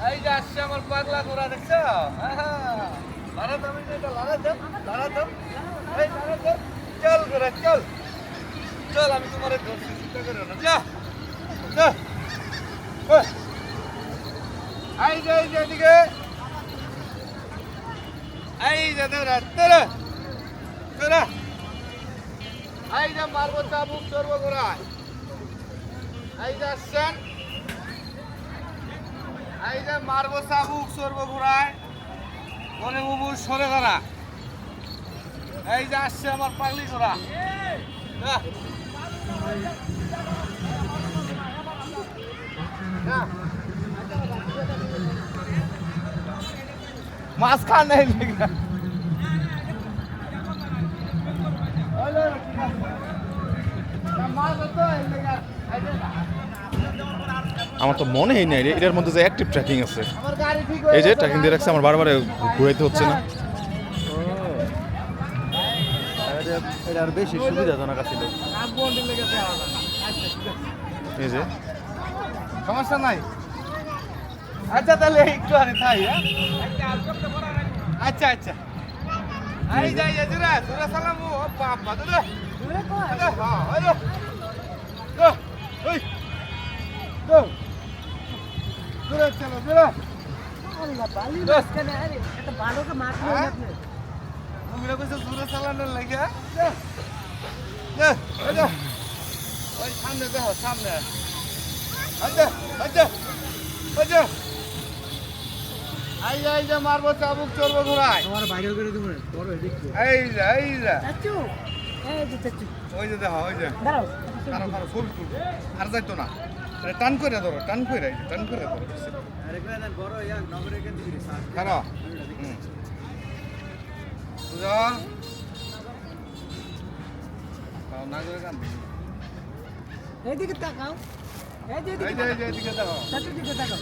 এই যে আসছে আমার পাগলা ঘোড়া দেখছো? লাড়া দাও এটা লাড়া দাও লাড়া দাও এই লাড়া দাও চল ঘোড়া চল চল আমি তোমারে ধরছি চিন্তা করো না যা যা এই যে এদিকে এই যে তোরা তোরা তোরা এই যে মারবো চাবুক চড়বো ঘোড়ায় এই যে আসছেন এই যে মারবো চাবুক চড়বো ঘোড়ায় মনে বুবু সরে ঘোড়া এই যে আসছে আমার পাগলি ঘোড়া মাছ খান নেই আমার তো মনে হয় না এটার মধ্যে যে অ্যাক্টিভ ট্র্যাকিং আছে। এই যে ট্র্যাকিং দিয়ে রাখছে, আমার বারবার ঘুরাইতে হচ্ছে না। এটা আর বেশি সুবিধাজনক ছিল। এই যে সমস্যা নাই। আচ্ছা তাহলে একটু আরে তাই আচ্ছা আচ্ছা এই যাই জুরা জুরা সালাম ও বাবা দুরা জুরা কো হ্যাঁ আরে তো ওই তো জুরা চলো জুরা আল্লাহ বালি মাছ কেন আরে এটা ভালো করে মাছ নিয়ে আপনি আমরা কইছো জুরা চালানোর লাগি যা যা যা ওই সামনে দেখো সামনে আচ্ছা আচ্ছা আচ্ছা এই যে মারবো চাবুক চড়বো ঘোড়ায় আমার ভাইরাল করে দেবো বড় দেখো। এই যে চাচু এই যে চাচু ওই যে দেখো ওই যে দাঁড়াও কারো কারো ছবি তুলবো আর যাইতো না এটা টান করে ধরো টান করে এই যে, টান করে ধরো আরে কই দেন বড় ইয়া নগরে কেন দিবি স্যার। কারো বুঝা না করে কান এইদিকে তাকাও এই যে এই যে এদিকে দেখো চাচুর দিকে তাকাও